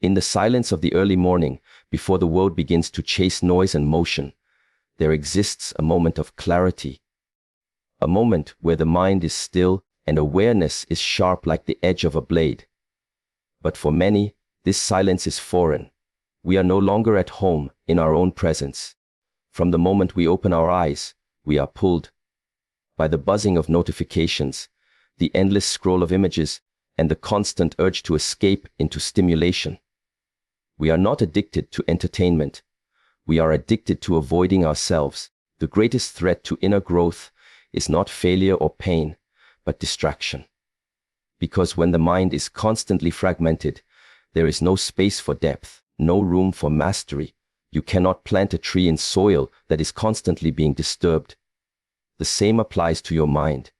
In the silence of the early morning, before the world begins to chase noise and motion, there exists a moment of clarity. A moment where the mind is still and awareness is sharp like the edge of a blade. But for many, this silence is foreign. We are no longer at home in our own presence. From the moment we open our eyes, we are pulled by the buzzing of notifications, the endless scroll of images, and the constant urge to escape into stimulation. We are not addicted to entertainment. We are addicted to avoiding ourselves. The greatest threat to inner growth is not failure or pain, but distraction. Because when the mind is constantly fragmented, there is no space for depth, no room for mastery. You cannot plant a tree in soil that is constantly being disturbed. The same applies to your mind.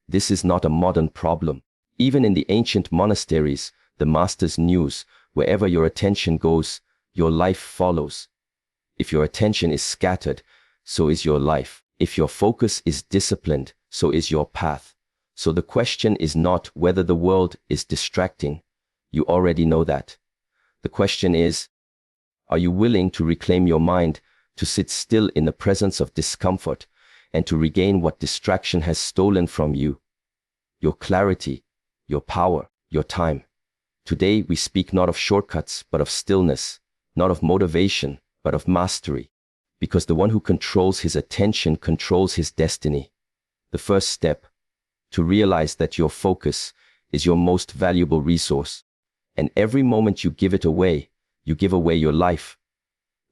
This is not a modern problem. Even in the ancient monasteries, the masters knew, wherever your attention goes, your life follows. If your attention is scattered, so is your life. If your focus is disciplined, so is your path. So the question is not whether the world is distracting. You already know that. The question is, are you willing to reclaim your mind, to sit still in the presence of discomfort, and to regain what distraction has stolen from you? Your clarity, your power, your time. Today we speak not of shortcuts, but of stillness, not of motivation, but of mastery. Because the one who controls his attention controls his destiny. The first step, to realize that your focus is your most valuable resource. And every moment you give it away, you give away your life.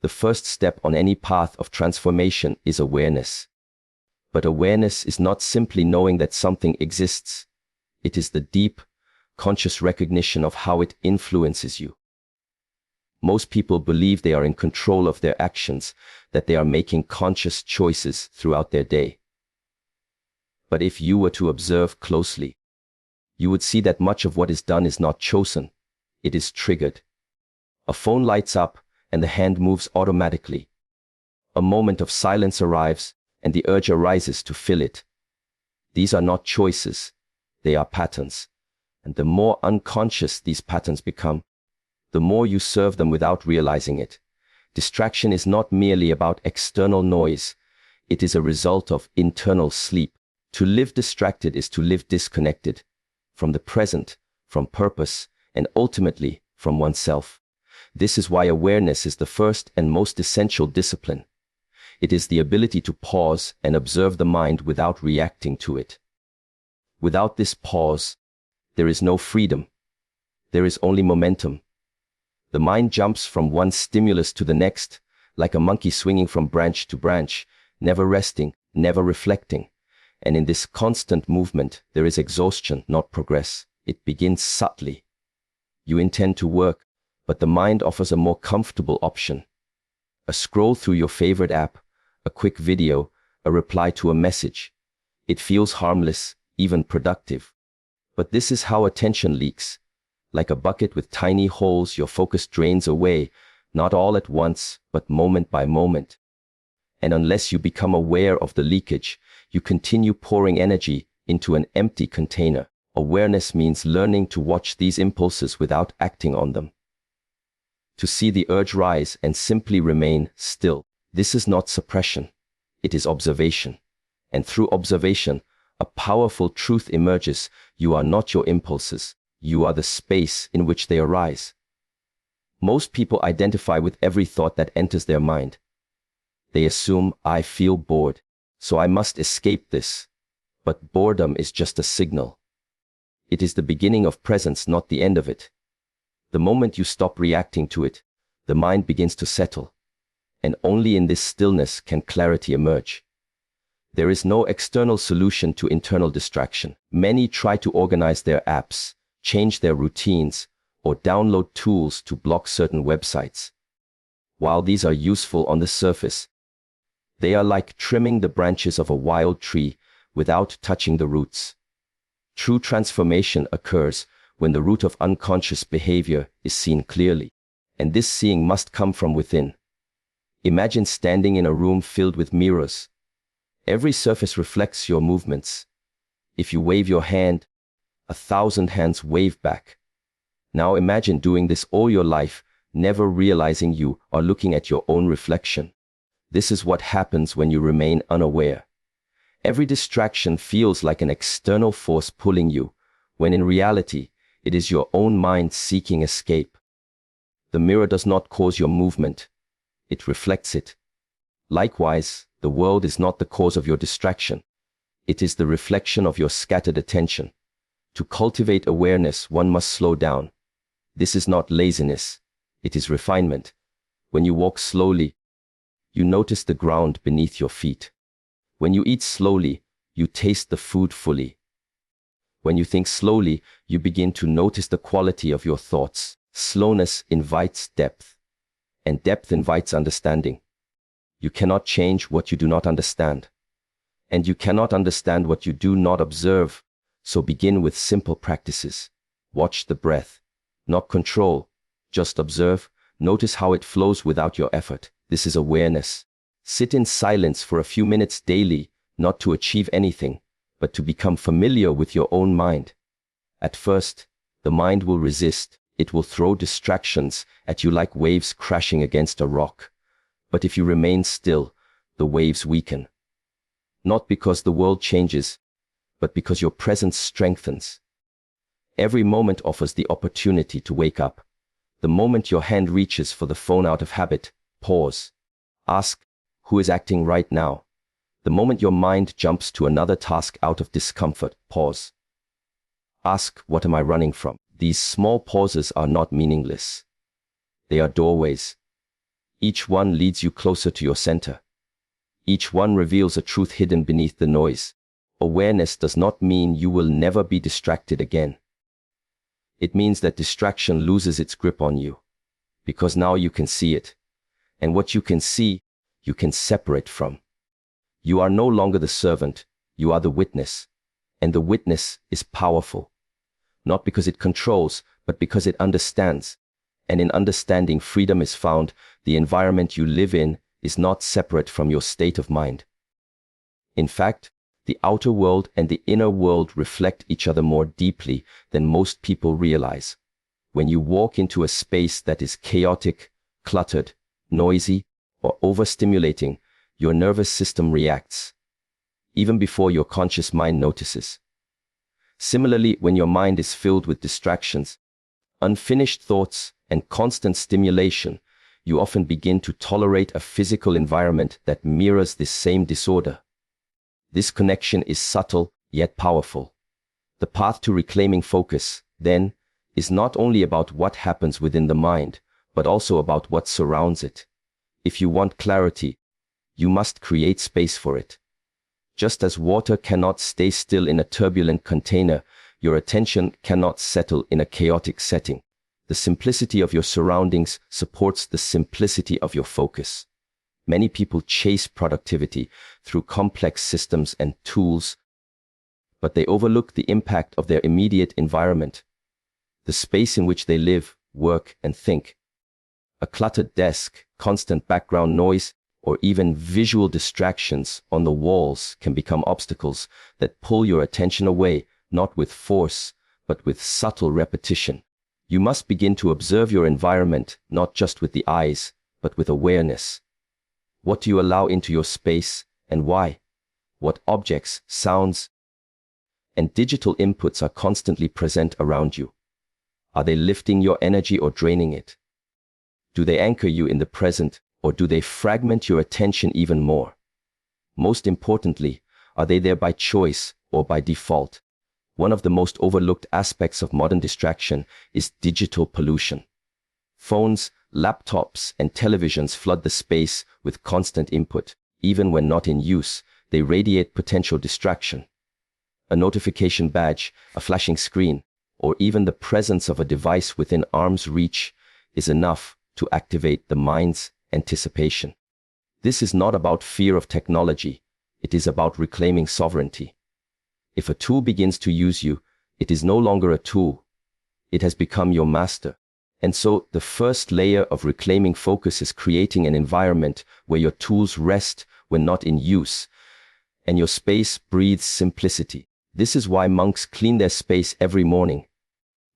The first step on any path of transformation is awareness. But awareness is not simply knowing that something exists. It is the deep, conscious recognition of how it influences you. Most people believe they are in control of their actions, that they are making conscious choices throughout their day. But if you were to observe closely, you would see that much of what is done is not chosen. It is triggered. A phone lights up and the hand moves automatically. A moment of silence arrives and the urge arises to fill it. These are not choices. They are patterns. And the more unconscious these patterns become, the more you serve them without realizing it. Distraction is not merely about external noise. It is a result of internal sleep. To live distracted is to live disconnected from the present, from purpose, and ultimately from oneself. This is why awareness is the first and most essential discipline. It is the ability to pause and observe the mind without reacting to it. Without this pause, there is no freedom. There is only momentum. The mind jumps from one stimulus to the next, like a monkey swinging from branch to branch, never resting, never reflecting. And in this constant movement, there is exhaustion, not progress. It begins subtly. You intend to work, but the mind offers a more comfortable option. A scroll through your favorite app, a quick video, a reply to a message. It feels harmless, even productive. But this is how attention leaks. Like a bucket with tiny holes, your focus drains away, not all at once, but moment by moment. And unless you become aware of the leakage, you continue pouring energy into an empty container. Awareness means learning to watch these impulses without acting on them. To see the urge rise and simply remain still. This is not suppression. It is observation. And through observation, a powerful truth emerges. You are not your impulses. You are the space in which they arise. Most people identify with every thought that enters their mind. They assume, I feel bored, so I must escape this. But boredom is just a signal. It is the beginning of presence, not the end of it. The moment you stop reacting to it, the mind begins to settle. And only in this stillness can clarity emerge. There is no external solution to internal distraction. Many try to organize their apps, change their routines, or download tools to block certain websites. While these are useful on the surface, they are like trimming the branches of a wild tree without touching the roots. True transformation occurs when the root of unconscious behavior is seen clearly, and this seeing must come from within. Imagine standing in a room filled with mirrors. Every surface reflects your movements. If you wave your hand, 1,000 hands wave back. Now imagine doing this all your life, never realizing you are looking at your own reflection. This is what happens when you remain unaware. Every distraction feels like an external force pulling you, when in reality, it is your own mind seeking escape. The mirror does not cause your movement. It reflects it. Likewise, the world is not the cause of your distraction. It is the reflection of your scattered attention. To cultivate awareness, one must slow down. This is not laziness. It is refinement. When you walk slowly, you notice the ground beneath your feet. When you eat slowly, you taste the food fully. When you think slowly, you begin to notice the quality of your thoughts. Slowness invites depth, and depth invites understanding. You cannot change what you do not understand, and you cannot understand what you do not observe. So begin with simple practices. Watch the breath, not control, just observe. Notice how it flows without your effort. This is awareness. Sit in silence for a few minutes daily, not to achieve anything, but to become familiar with your own mind. At first, the mind will resist. It will throw distractions at you like waves crashing against a rock. But if you remain still, the waves weaken. Not because the world changes, but because your presence strengthens. Every moment offers the opportunity to wake up. The moment your hand reaches for the phone out of habit, pause. Ask, who is acting right now? The moment your mind jumps to another task out of discomfort, pause. Ask, what am I running from? These small pauses are not meaningless. They are doorways. Each one leads you closer to your center. Each one reveals a truth hidden beneath the noise. Awareness does not mean you will never be distracted again. It means that distraction loses its grip on you, because now you can see it. And what you can see, you can separate from. You are no longer the servant, you are the witness. And the witness is powerful. Not because it controls, but because it understands. And in understanding, freedom is found. The environment you live in is not separate from your state of mind. In fact, the outer world and the inner world reflect each other more deeply than most people realize. When you walk into a space that is chaotic, cluttered, noisy, or overstimulating, your nervous system reacts, even before your conscious mind notices. Similarly, when your mind is filled with distractions, unfinished thoughts, and constant stimulation, you often begin to tolerate a physical environment that mirrors this same disorder. This connection is subtle, yet powerful. The path to reclaiming focus, then, is not only about what happens within the mind, but also about what surrounds it. If you want clarity, you must create space for it. Just as water cannot stay still in a turbulent container, your attention cannot settle in a chaotic setting. The simplicity of your surroundings supports the simplicity of your focus. Many people chase productivity through complex systems and tools, but they overlook the impact of their immediate environment, the space in which they live, work, and think. A cluttered desk, constant background noise, or even visual distractions on the walls can become obstacles that pull your attention away, not with force, but with subtle repetition. You must begin to observe your environment, not just with the eyes, but with awareness. What do you allow into your space, and why? What objects, sounds, and digital inputs are constantly present around you? Are they lifting your energy or draining it? Do they anchor you in the present, or do they fragment your attention even more? Most importantly, are they there by choice or by default? One of the most overlooked aspects of modern distraction is digital pollution. Phones, laptops, and televisions flood the space with constant input. Even when not in use, they radiate potential distraction. A notification badge, a flashing screen, or even the presence of a device within arm's reach is enough to activate the mind's anticipation. This is not about fear of technology. It is about reclaiming sovereignty. If a tool begins to use you, it is no longer a tool. It has become your master. And so the first layer of reclaiming focus is creating an environment where your tools rest when not in use, and your space breathes simplicity. This is why monks clean their space every morning.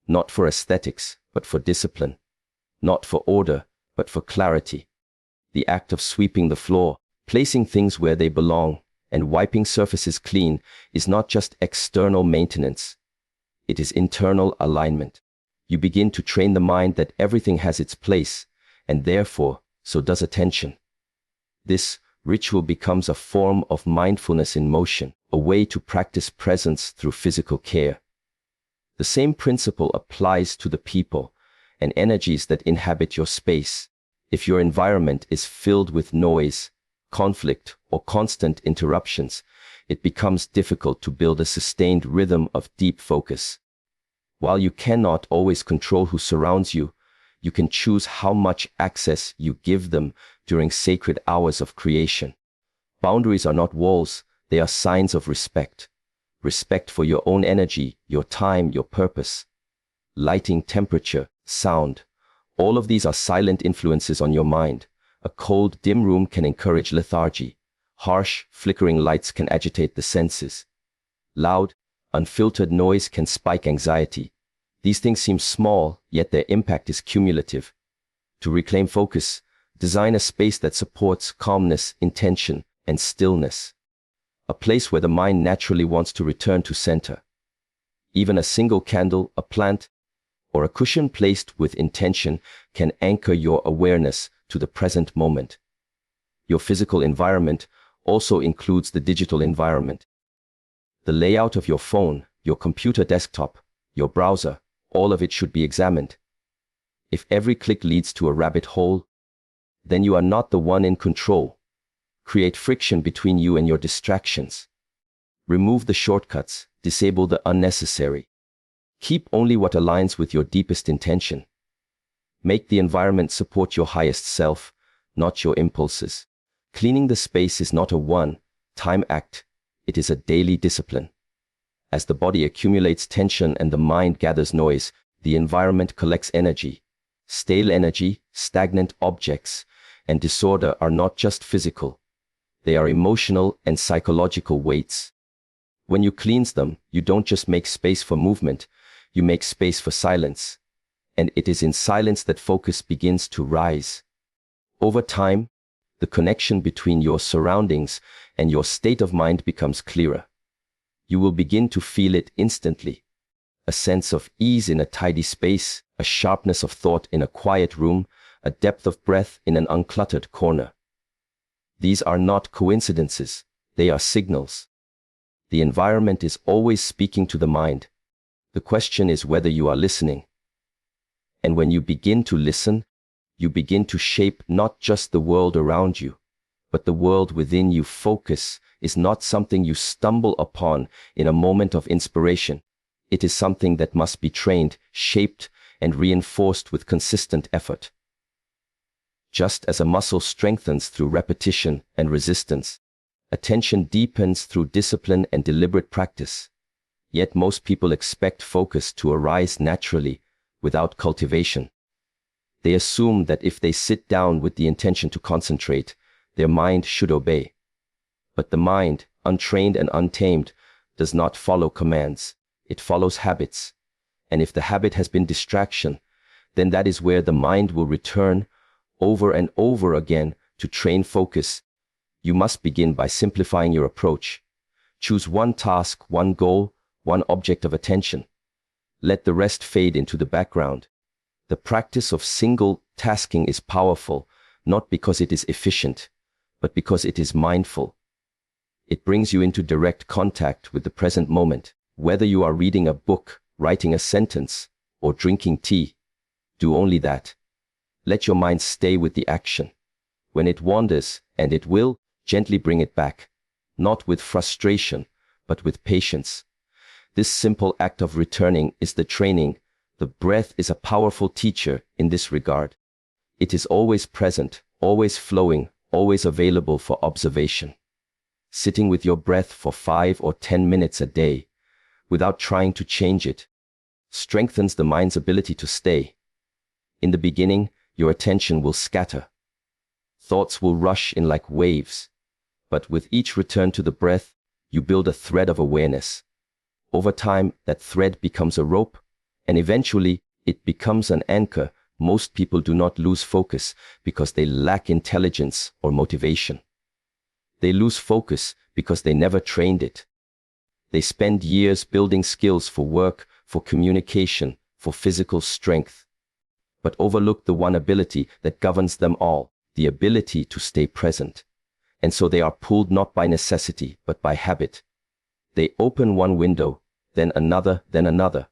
not for aesthetics, but for discipline, not for order, but for clarity. The act of sweeping the floor, placing things where they belong, and wiping surfaces clean is not just external maintenance. It is internal alignment. You begin to train the mind that everything has its place, and therefore, so does attention. This ritual becomes a form of mindfulness in motion, a way to practice presence through physical care. The same principle applies to the people and energies that inhabit your space. If your environment is filled with noise, conflict, or constant interruptions, it becomes difficult to build a sustained rhythm of deep focus. While you cannot always control who surrounds you, you can choose how much access you give them during sacred hours of creation. Boundaries are not walls, they are signs of respect. Respect for your own energy, your time, your purpose. Lighting, temperature, sound. All of these are silent influences on your mind. A cold, dim room can encourage lethargy. Harsh, flickering lights can agitate the senses. Loud, unfiltered noise can spike anxiety. These things seem small, yet their impact is cumulative. To reclaim focus, design a space that supports calmness, intention, and stillness. A place where the mind naturally wants to return to center. Even a single candle, a plant, or a cushion placed with intention can anchor your awareness to the present moment. Your physical environment also includes the digital environment. The layout of your phone, your computer desktop, your browser, all of it should be examined. If every click leads to a rabbit hole, then you are not the one in control. Create friction between you and your distractions. Remove the shortcuts, disable the unnecessary. Keep only what aligns with your deepest intention. Make the environment support your highest self, not your impulses. Cleaning the space is not a one-time act, it is a daily discipline. As the body accumulates tension and the mind gathers noise, the environment collects energy. Stale energy, stagnant objects, and disorder are not just physical. They are emotional and psychological weights. When you cleanse them, you don't just make space for movement, you make space for silence. And it is in silence that focus begins to rise. Over time, the connection between your surroundings and your state of mind becomes clearer. You will begin to feel it instantly. A sense of ease in a tidy space, a sharpness of thought in a quiet room, a depth of breath in an uncluttered corner. These are not coincidences, they are signals. The environment is always speaking to the mind. The question is whether you are listening. And when you begin to listen, you begin to shape not just the world around you, but the world within you. Focus is not something you stumble upon in a moment of inspiration. It is something that must be trained, shaped, and reinforced with consistent effort. Just as a muscle strengthens through repetition and resistance, attention deepens through discipline and deliberate practice. Yet most people expect focus to arise naturally, without cultivation. They assume that if they sit down with the intention to concentrate, their mind should obey. But the mind, untrained and untamed, does not follow commands. It follows habits. And if the habit has been distraction, then that is where the mind will return over and over again to train focus. You must begin by simplifying your approach. Choose one task, one goal, one object of attention. Let the rest fade into the background. The practice of single tasking is powerful, not because it is efficient, but because it is mindful. It brings you into direct contact with the present moment. Whether you are reading a book, writing a sentence, or drinking tea, do only that. Let your mind stay with the action. When it wanders, and it will, gently bring it back, not with frustration, but with patience. This simple act of returning is the training. The breath is a powerful teacher in this regard. It is always present, always flowing, always available for observation. Sitting with your breath for 5 or 10 minutes a day, without trying to change it, strengthens the mind's ability to stay. In the beginning, your attention will scatter. Thoughts will rush in like waves. But with each return to the breath, you build a thread of awareness. Over time, that thread becomes a rope, And eventually, it becomes an anchor. Most people do not lose focus because they lack intelligence or motivation. They lose focus because they never trained it. They spend years building skills for work, for communication, for physical strength, but overlook the one ability that governs them all, the ability to stay present. And so they are pulled not by necessity, but by habit. They open one window, then another, then another.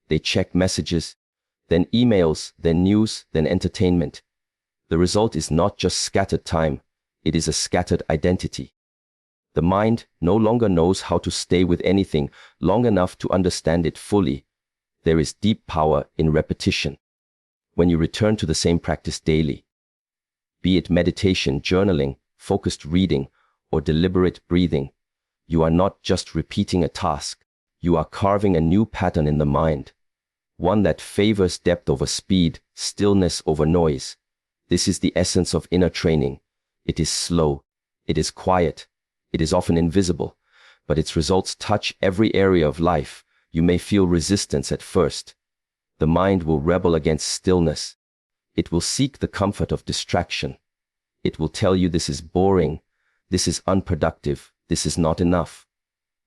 They check messages, then emails, then news, then entertainment. The result is not just scattered time, it is a scattered identity. The mind no longer knows how to stay with anything long enough to understand it fully. There is deep power in repetition. When you return to the same practice daily, be it meditation, journaling, focused reading, or deliberate breathing, you are not just repeating a task, you are carving a new pattern in the mind, one that favors depth over speed, stillness over noise. This is the essence of inner training. It is slow, it is quiet, it is often invisible, but its results touch every area of life. You may feel resistance at first. The mind will rebel against stillness. It will seek the comfort of distraction. It will tell you this is boring, this is unproductive, this is not enough.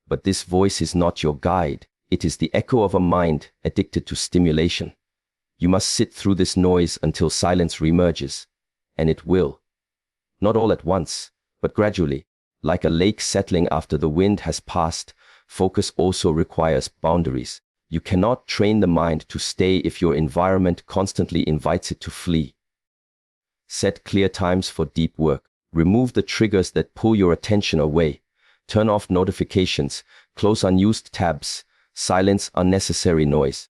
But this voice is not your guide. It is the echo of a mind addicted to stimulation. You must sit through this noise until silence reemerges, and it will. Not all at once, but gradually. Like a lake settling after the wind has passed, focus also requires boundaries. You cannot train the mind to stay if your environment constantly invites it to flee. Set clear times for deep work. Remove the triggers that pull your attention away. Turn off notifications, close unused tabs, silence unnecessary noise.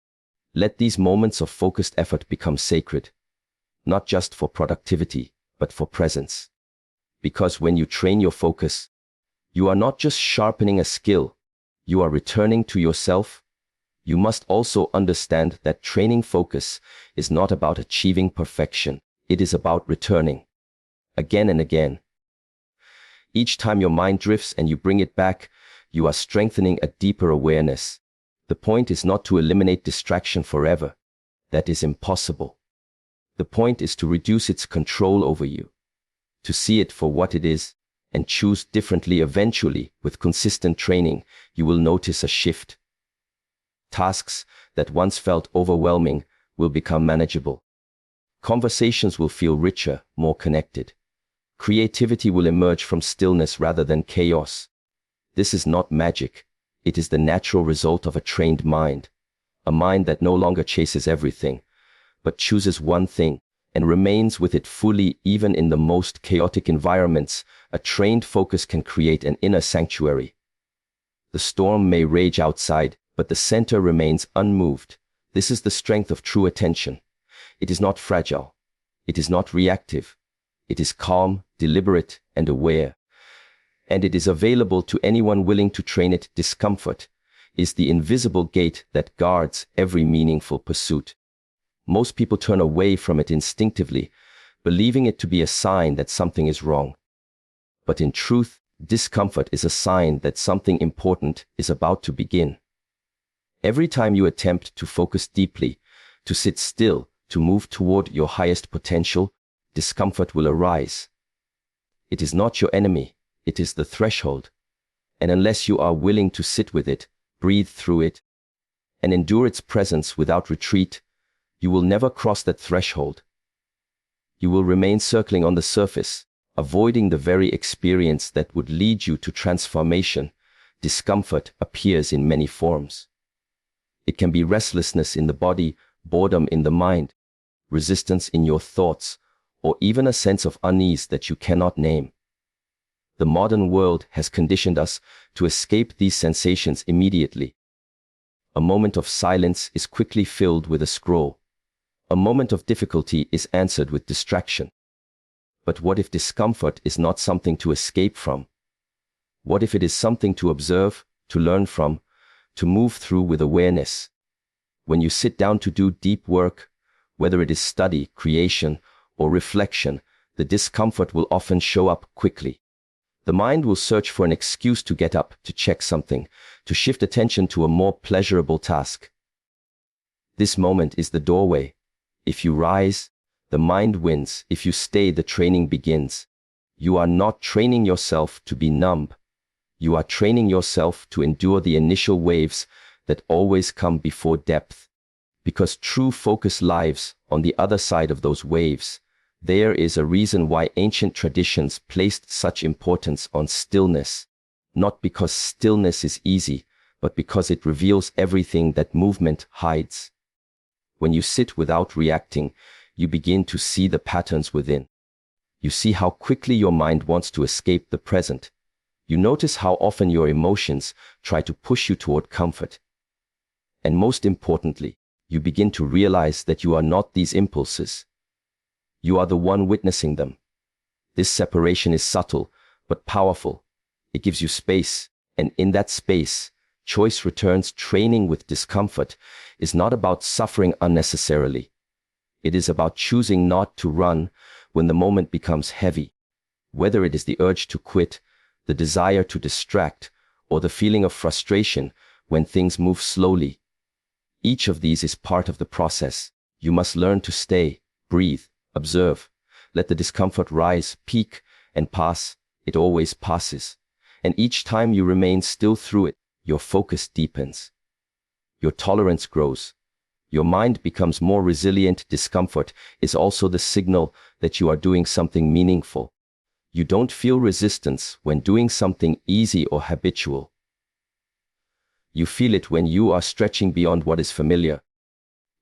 Let these moments of focused effort become sacred, not just for productivity, but for presence. Because when you train your focus, you are not just sharpening a skill, you are returning to yourself. You must also understand that training focus is not about achieving perfection. It is about returning, again and again. Each time your mind drifts and you bring it back, you are strengthening a deeper awareness. The point is not to eliminate distraction forever. That is impossible. The point is to reduce its control over you, to see it for what it is, and choose differently. Eventually, with consistent training, you will notice a shift. Tasks that once felt overwhelming will become manageable. Conversations will feel richer, more connected. Creativity will emerge from stillness rather than chaos. This is not magic. It is the natural result of a trained mind. A mind that no longer chases everything, but chooses one thing and remains with it fully even in the most chaotic environments. A trained focus can create an inner sanctuary. The storm may rage outside, but the center remains unmoved. This is the strength of true attention. It is not fragile. It is not reactive. It is calm, deliberate, and aware. And it is available to anyone willing to train it. Discomfort is the invisible gate that guards every meaningful pursuit. Most people turn away from it instinctively, believing it to be a sign that something is wrong. But in truth, discomfort is a sign that something important is about to begin. Every time you attempt to focus deeply, to sit still, to move toward your highest potential, discomfort will arise. It is not your enemy, it is the threshold. And unless you are willing to sit with it, breathe through it, and endure its presence without retreat, you will never cross that threshold. You will remain circling on the surface, avoiding the very experience that would lead you to transformation. Discomfort appears in many forms. It can be restlessness in the body, boredom in the mind, resistance in your thoughts, or even a sense of unease that you cannot name. The modern world has conditioned us to escape these sensations immediately. A moment of silence is quickly filled with a scroll. A moment of difficulty is answered with distraction. But what if discomfort is not something to escape from? What if it is something to observe, to learn from, to move through with awareness? When you sit down to do deep work, whether it is study, creation, or reflection, the discomfort will often show up quickly. The mind will search for an excuse to get up, to check something, to shift attention to a more pleasurable task. This moment is the doorway. If you rise, the mind wins. If you stay, the training begins. You are not training yourself to be numb. You are training yourself to endure the initial waves that always come before depth. Because true focus lives on the other side of those waves. There is a reason why ancient traditions placed such importance on stillness. Not because stillness is easy, but because it reveals everything that movement hides. When you sit without reacting, you begin to see the patterns within. You see how quickly your mind wants to escape the present. You notice how often your emotions try to push you toward comfort. And most importantly, you begin to realize that you are not these impulses. You are the one witnessing them. This separation is subtle, but powerful. It gives you space, and in that space, choice returns. Training with discomfort is not about suffering unnecessarily. It is about choosing not to run when the moment becomes heavy. Whether it is the urge to quit, the desire to distract, or the feeling of frustration when things move slowly. Each of these is part of the process. You must learn to stay, breathe, observe. Let the discomfort rise, peak, and pass. It always passes. And each time you remain still through it, your focus deepens. Your tolerance grows. Your mind becomes more resilient. Discomfort is also the signal that you are doing something meaningful. You don't feel resistance when doing something easy or habitual. You feel it when you are stretching beyond what is familiar.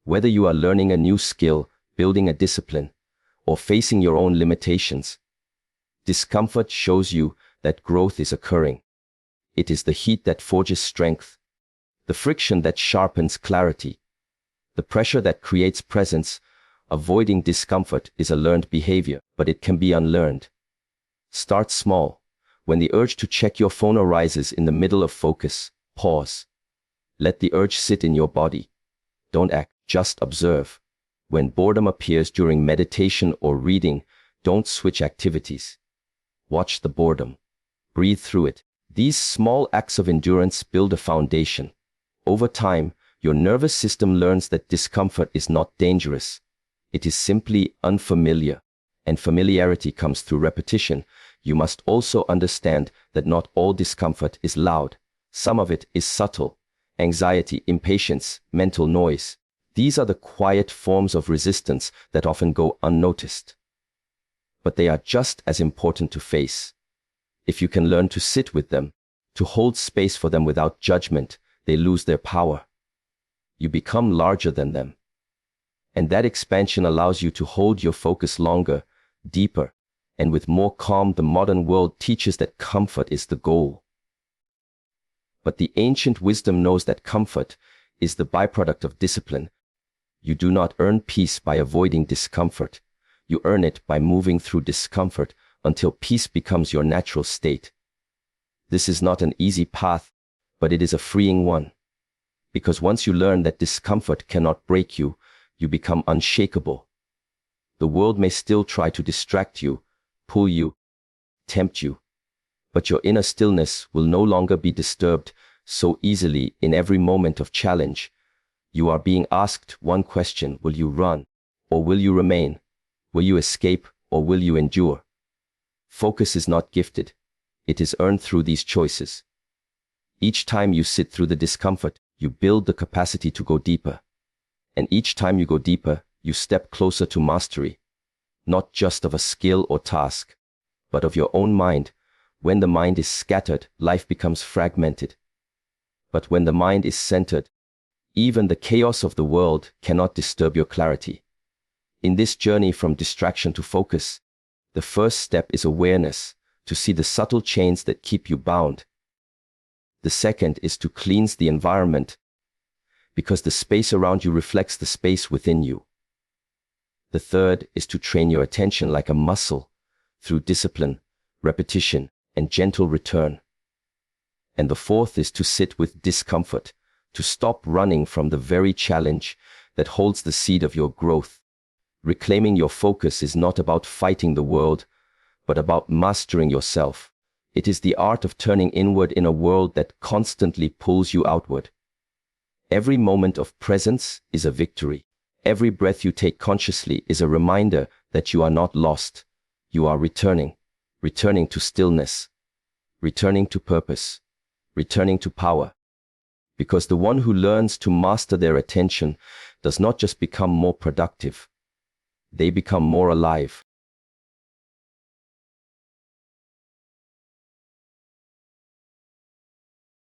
Whether you are learning a new skill, building a discipline, or facing your own limitations, discomfort shows you that growth is occurring. It is the heat that forges strength, the friction that sharpens clarity, the pressure that creates presence. Avoiding discomfort is a learned behavior, but it can be unlearned. Start small. When the urge to check your phone arises in the middle of focus, pause. Let the urge sit in your body. Don't act, just observe. When boredom appears during meditation or reading, don't switch activities. Watch the boredom. Breathe through it. These small acts of endurance build a foundation. Over time, your nervous system learns that discomfort is not dangerous. It is simply unfamiliar. And familiarity comes through repetition. You must also understand that not all discomfort is loud. Some of it is subtle. Anxiety, impatience, mental noise. These are the quiet forms of resistance that often go unnoticed. But they are just as important to face. If you can learn to sit with them, to hold space for them without judgment, they lose their power. You become larger than them. And that expansion allows you to hold your focus longer, deeper, and with more calm. The modern world teaches that comfort is the goal. But the ancient wisdom knows that comfort is the byproduct of discipline. You do not earn peace by avoiding discomfort. You earn it by moving through discomfort until peace becomes your natural state. This is not an easy path, but it is a freeing one. Because once you learn that discomfort cannot break you, you become unshakable. The world may still try to distract you, pull you, tempt you, but your inner stillness will no longer be disturbed so easily. In every moment of challenge, you are being asked one question: will you run, or will you remain? Will you escape, or will you endure? Focus is not gifted. It is earned through these choices. Each time you sit through the discomfort, you build the capacity to go deeper. And each time you go deeper, you step closer to mastery, not just of a skill or task, but of your own mind. When the mind is scattered, life becomes fragmented. But when the mind is centered, even the chaos of the world cannot disturb your clarity. In this journey from distraction to focus, the first step is awareness, to see the subtle chains that keep you bound. The second is to cleanse the environment, because the space around you reflects the space within you. The third is to train your attention like a muscle, through discipline, repetition, and gentle return. And the fourth is to sit with discomfort, to stop running from the very challenge that holds the seed of your growth. Reclaiming your focus is not about fighting the world, but about mastering yourself. It is the art of turning inward in a world that constantly pulls you outward. Every moment of presence is a victory. Every breath you take consciously is a reminder that you are not lost. You are returning to stillness, returning to purpose, returning to power. Because the one who learns to master their attention does not just become more productive, they become more alive.